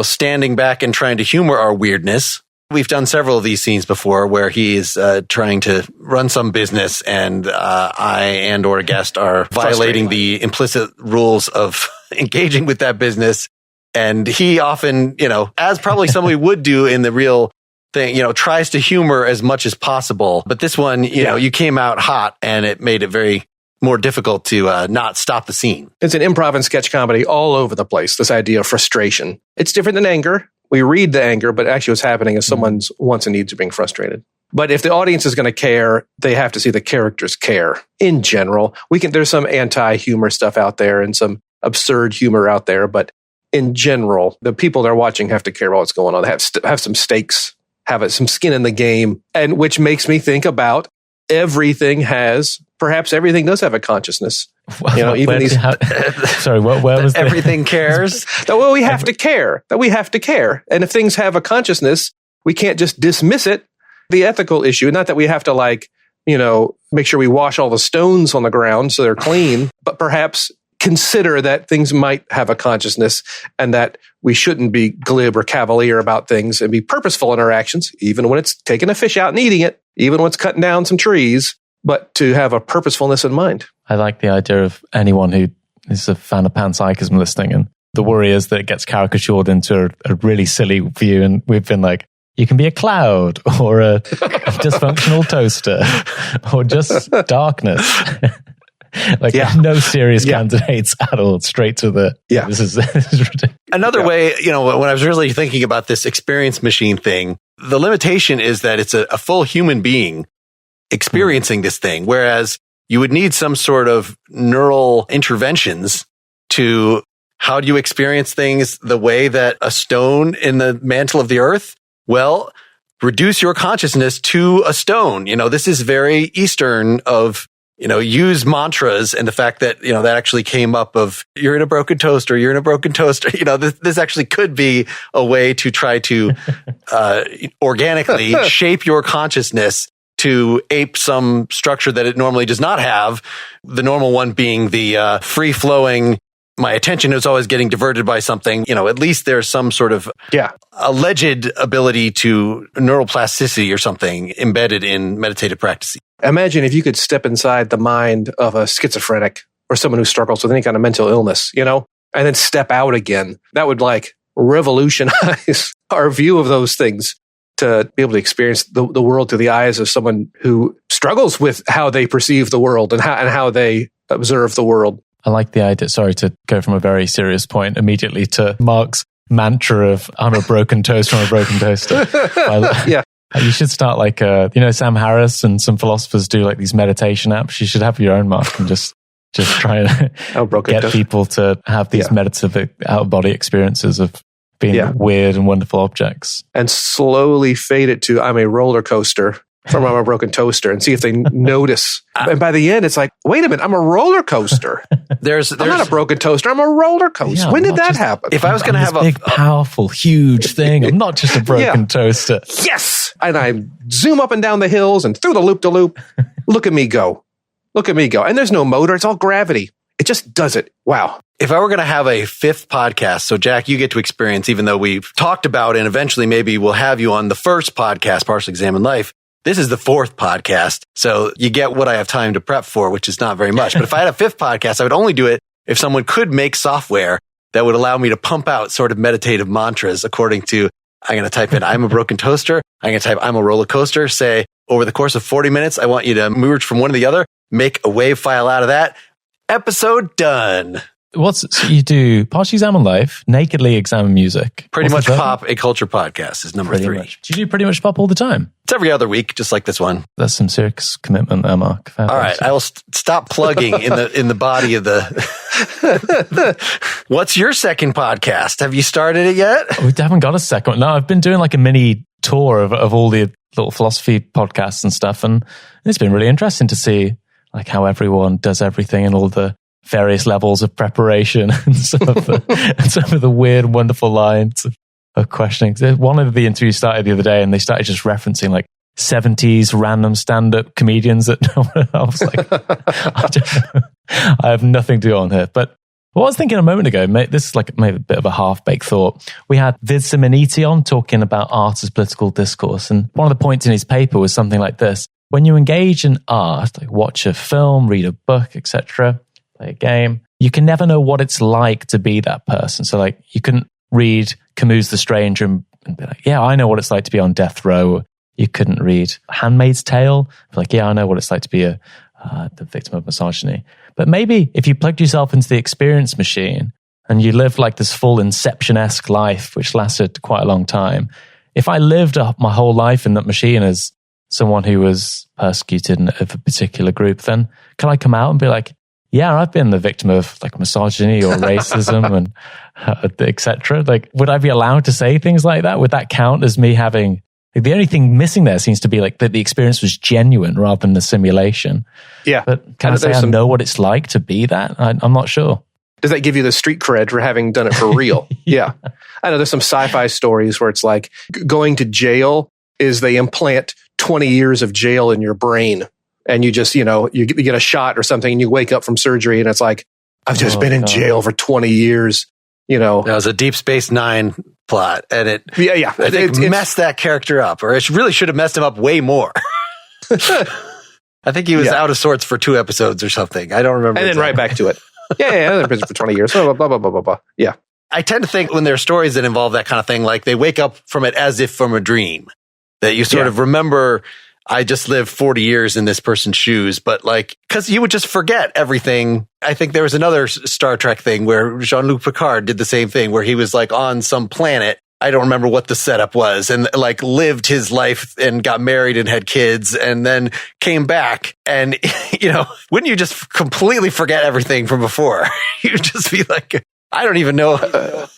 standing back and trying to humor our weirdness. We've done several of these scenes before where he is trying to run some business, and I and or a guest are violating the implicit rules of engaging with that business. And he often, as probably somebody would do in the real thing, tries to humor as much as possible. But this one, you came out hot, and it made it very more difficult to not stop the scene. It's an improv and sketch comedy all over the place, this idea of frustration. It's different than anger. We read the anger, but actually what's happening is someone's wants and needs are being frustrated. But if the audience is going to care, they have to see the characters care. In general, there's some anti-humor stuff out there and some absurd humor out there, but in general, the people that are watching have to care about what's going on. They have some stakes, have some skin in the game, and which makes me think about perhaps everything does have a consciousness. Even these. Sorry, where was everything cares? Well, we have to care. That we have to care, and if things have a consciousness, we can't just dismiss it. The ethical issue, not that we have to make sure we wash all the stones on the ground so they're clean, but perhaps consider that things might have a consciousness and that we shouldn't be glib or cavalier about things and be purposeful in our actions, even when it's taking a fish out and eating it, even when it's cutting down some trees, but to have a purposefulness in mind. I like the idea of anyone who is a fan of panpsychism listening, and the worry is that it gets caricatured into a really silly view, and we've been like, you can be a cloud or a dysfunctional toaster or just darkness. No serious candidates at all. Straight to the this is ridiculous. Another way, when I was really thinking about this experience machine thing, the limitation is that it's a full human being experiencing this thing, whereas you would need some sort of neural interventions to how do you experience things the way that a stone in the mantle of the earth? Well, reduce your consciousness to a stone. This is very Eastern of use mantras, and the fact that, that actually came up of you're in a broken toaster, you're in a broken toaster. This actually could be a way to try to organically shape your consciousness to ape some structure that it normally does not have. The normal one being the free flowing, my attention is always getting diverted by something. At least there's some sort of alleged ability to neuroplasticity or something embedded in meditative practice. Imagine if you could step inside the mind of a schizophrenic or someone who struggles with any kind of mental illness, and then step out again. That would revolutionize our view of those things, to be able to experience the world through the eyes of someone who struggles with how they perceive the world and how they observe the world. I like the idea, sorry to go from a very serious point immediately to Mark's mantra of I'm a broken toaster, I'm a broken toaster. You should start Sam Harris and some philosophers do these meditation apps. You should have your own, Mark, and just try and get people to have these meditative out-of-body experiences of being weird and wonderful objects. And slowly fade it to I'm a roller coaster from I'm a broken toaster, and see if they notice. And by the end, it's like, wait a minute, I'm a roller coaster. I'm not a broken toaster, I'm a roller coaster. When did that happen? If I was going to have a big, powerful, huge thing, I'm not just a broken toaster. Yes! And I zoom up and down the hills and through the loop-de-loop. Look at me go. Look at me go. And there's no motor, it's all gravity. It just does it. Wow. If I were going to have a fifth podcast, so Jack, you get to experience, even though we've talked about and eventually maybe we'll have you on the first podcast, Partially Examined Life. This is the fourth podcast, so you get what I have time to prep for, which is not very much. But if I had a fifth podcast, I would only do it if someone could make software that would allow me to pump out sort of meditative mantras according to, I'm going to type in, I'm a broken toaster. I'm going to type, I'm a roller coaster. Say, over the course of 40 minutes, I want you to merge from one to the other, make a wave file out of that. Episode done. So you do Partially Examine Life, Nakedly Examine Music. Pretty much Pop, a culture podcast is number 3. Much. Do you do Pretty Much Pop all the time? It's every other week, just like this one. That's some serious commitment there, Mark. Fair all right, I will stop plugging in the body of the... What's your second podcast? Have you started it yet? We haven't got a second one. No, I've been doing like a mini tour of all the little philosophy podcasts and stuff, and it's been really interesting to see like how everyone does everything and all the various levels of preparation and some of the weird, wonderful lines of questioning. One of the interviews started the other day and they started just referencing like 70s random stand-up comedians that I was like, I don't know. I have nothing to go on here. But what I was thinking a moment ago, this is like maybe a bit of a half-baked thought. We had Vid Simoniti on talking about art as political discourse. And one of the points in his paper was something like this. When you engage in art, like watch a film, read a book, etc., play a game, you can never know what it's like to be that person. So like you couldn't read Camus' The Stranger and be like, yeah, I know what it's like to be on death row. You couldn't read Handmaid's Tale. Like, yeah, I know what it's like to be the victim of misogyny. But maybe if you plugged yourself into the experience machine and you lived like this full Inception-esque life, which lasted quite a long time, if I lived my whole life in that machine as someone who was persecuted of a particular group, then can I come out and be like, yeah, I've been the victim of like misogyny or racism and etc. Like, would I be allowed to say things like that? Would that count as me having... Like, the only thing missing there seems to be like that the experience was genuine rather than the simulation. Yeah. But can I say I know what it's like to be that? I'm not sure. Does that give you the street cred for having done it for real? Yeah. I know there's some sci-fi stories where it's like going to jail is they implant 20 years of jail in your brain. And you just, you get a shot or something and you wake up from surgery and it's like, I've just been in jail for 20 years, That was a Deep Space Nine plot. And it messed that character up, or it really should have messed him up way more. I think he was out of sorts for 2 episodes or something. I don't remember. And then right back to it. Yeah, I've been in prison for 20 years. Blah, blah, blah, blah, blah, blah. Yeah. I tend to think when there are stories that involve that kind of thing, like they wake up from it as if from a dream, that you sort of remember, I just lived 40 years in this person's shoes, but like, because you would just forget everything. I think there was another Star Trek thing where Jean-Luc Picard did the same thing, where he was like on some planet. I don't remember what the setup was, and like lived his life and got married and had kids and then came back. And, wouldn't you just completely forget everything from before? You'd just be like, I don't even know.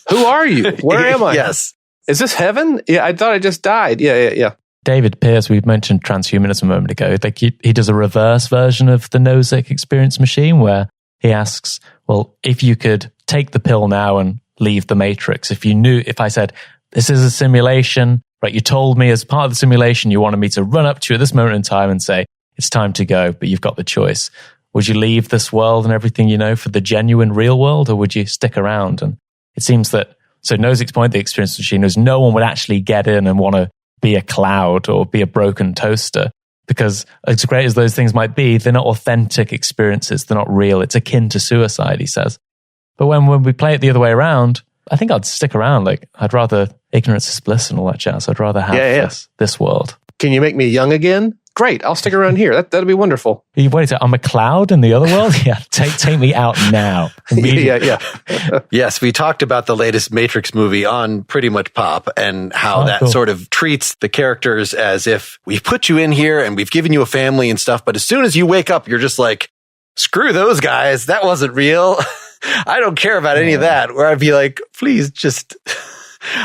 Who are you? Where am I? Yes. Is this heaven? Yeah, I thought I just died. Yeah. David Pearce, we mentioned transhumanism a moment ago. Like he does a reverse version of the Nozick experience machine where he asks, well, if you could take the pill now and leave the matrix, if I said, this is a simulation, right? You told me as part of the simulation, you wanted me to run up to you at this moment in time and say, it's time to go, but you've got the choice. Would you leave this world and everything you know for the genuine real world, or would you stick around? And it seems that, so Nozick's point, the experience machine, is no one would actually get in and want to be a cloud or be a broken toaster, because as great as those things might be, they're not authentic experiences. They're not real. It's akin to suicide, he says. But when we play it the other way around, I think I'd stick around. Like, I'd rather ignorance is bliss and all that jazz. I'd rather have this world. Can you make me young again? Great. I'll stick around here. That'll be wonderful. Wait, I'm a cloud in the other world? Yeah. Take me out now. Yeah. Yes, we talked about the latest Matrix movie on Pretty Much Pop and how that sort of treats the characters as if we've put you in here and we've given you a family and stuff. But as soon as you wake up, you're just like, screw those guys. That wasn't real. I don't care about any of that. Where I'd be like, please just,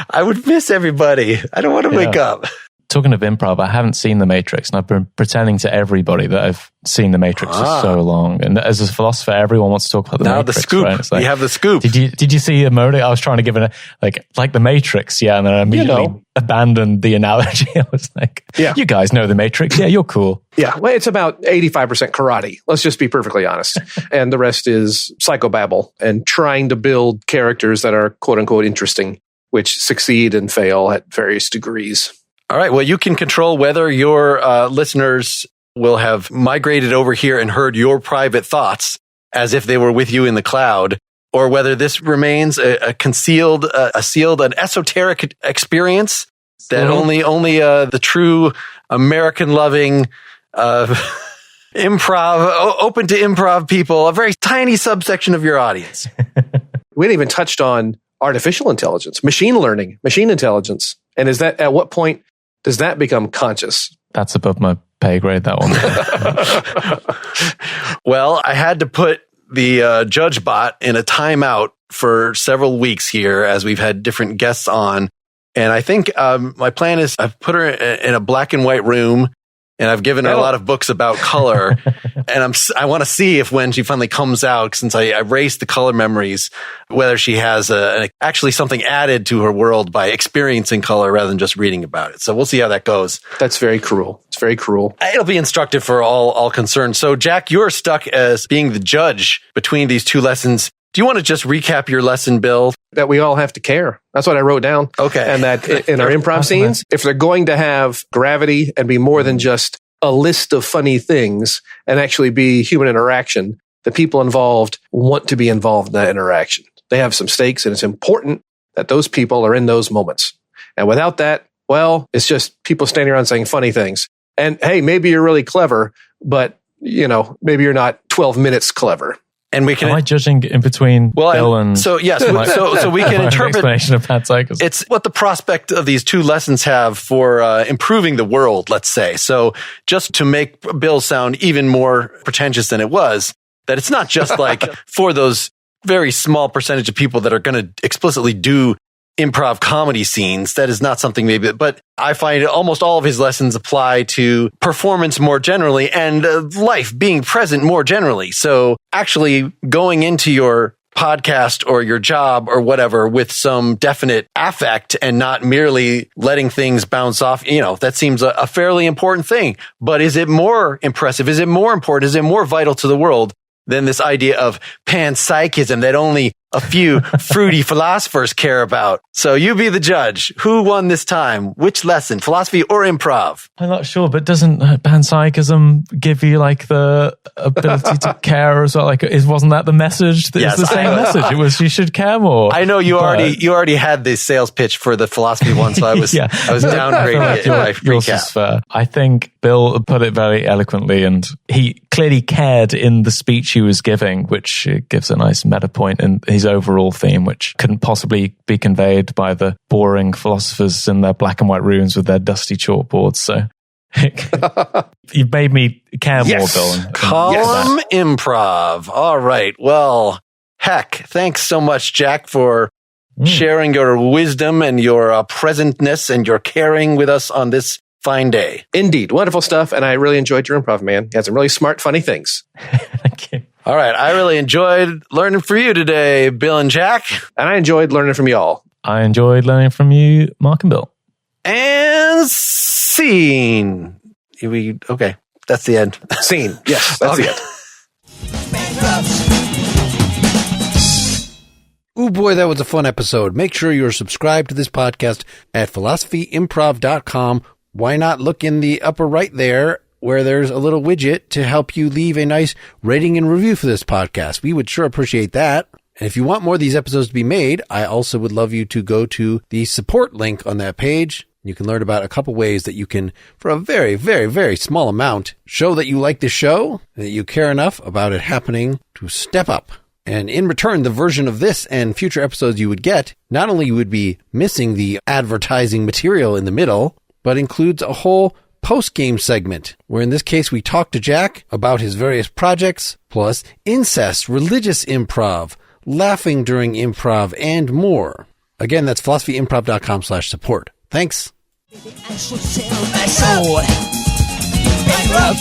I would miss everybody. I don't want to wake up. Talking of improv, I haven't seen The Matrix, and I've been pretending to everybody that I've seen The Matrix for so long. And as a philosopher, everyone wants to talk about The Matrix. The scoop. Right? Like, you have the scoop. Did you see a moment? I was trying to give it like The Matrix, and then I immediately abandoned the analogy. I was like, you guys know The Matrix. Yeah, you're cool. Yeah, well, it's about 85% karate. Let's just be perfectly honest. And the rest is psychobabble and trying to build characters that are quote unquote interesting, which succeed and fail at various degrees. All right. Well, you can control whether your listeners will have migrated over here and heard your private thoughts as if they were with you in the cloud, or whether this remains a concealed, sealed, an esoteric experience that only the true American-loving Improv, open to improv people, a very tiny subsection of your audience. We hadn't even touched on artificial intelligence, machine learning, machine intelligence. And is that, at what point does that become conscious? That's above my pay grade, that one. Well, I had to put the judge bot in a timeout for several weeks here as we've had different guests on. And I think my plan is I've put her in a black and white room, and I've given her a lot of books about color. And I want to see if when she finally comes out, since I erased the color memories, whether she has actually something added to her world by experiencing color rather than just reading about it. So we'll see how that goes. That's very cruel. It's very cruel. It'll be instructive for all concerned. So Jack, you're stuck as being the judge between these two lessons. Do you want to just recap your lesson, Bill? That we all have to care. That's what I wrote down. Okay. And that in our improv scenes, if they're going to have gravity and be more than just a list of funny things and actually be human interaction, the people involved want to be involved in that interaction. They have some stakes, and it's important that those people are in those moments. And without that, well, it's just people standing around saying funny things. And hey, maybe you're really clever, but maybe you're not 12 minutes clever. And we can. Am I judging in between Bill and? So yes, so we can interpret explanation of Panpsychism. It's what the prospect of these two lessons have for improving the world. Let's say so. Just to make Bill sound even more pretentious than it was, that it's not just like for those very small percentage of people that are going to explicitly do improv comedy scenes. That is not something maybe, but I find almost all of his lessons apply to performance more generally and life being present more generally. So actually going into your podcast or your job or whatever with some definite affect and not merely letting things bounce off, that seems a fairly important thing. But is it more impressive? Is it more important? Is it more vital to the world than this idea of panpsychism that only a few fruity philosophers care about? So you be the judge. Who won this time? Which lesson, philosophy or improv? I'm not sure, but doesn't panpsychism give you like the ability to care as well? Like, wasn't that the message? It's the same message. It was you should care more. I know you already had the sales pitch for the philosophy one, so I was I was downgrading it in my recap. I think Bill put it very eloquently, and he clearly cared in the speech he was giving, which gives a nice meta point in his overall theme, which couldn't possibly be conveyed by the boring philosophers in their black and white rooms with their dusty chalkboards. So you've made me care more, Bill. Column improv. All right. Well, heck, thanks so much, Jack, for sharing your wisdom and your presentness and your caring with us on this fine day. Indeed. Wonderful stuff. And I really enjoyed your improv, man. You had some really smart, funny things. Thank you. All right. I really enjoyed learning from you today, Bill and Jack. And I enjoyed learning from y'all. I enjoyed learning from you, Mark and Bill. And scene. Okay. That's the end. Scene. Yes, that's the end. Ooh, boy, that was a fun episode. Make sure you're subscribed to this podcast at philosophyimprov.com. Why not look in the upper right there where there's a little widget to help you leave a nice rating and review for this podcast. We would sure appreciate that. And if you want more of these episodes to be made, I also would love you to go to the support link on that page. You can learn about a couple ways that you can, for a very, very, very small amount, show that you like the show, that you care enough about it happening to step up. And in return, the version of this and future episodes you would get, not only would be missing the advertising material in the middle, but includes a whole post-game segment, where in this case we talk to Jack about his various projects, plus incest, religious improv, laughing during improv, and more. Again, that's philosophyimprov.com/support. Thanks. I should sell my soul. Bankrupt.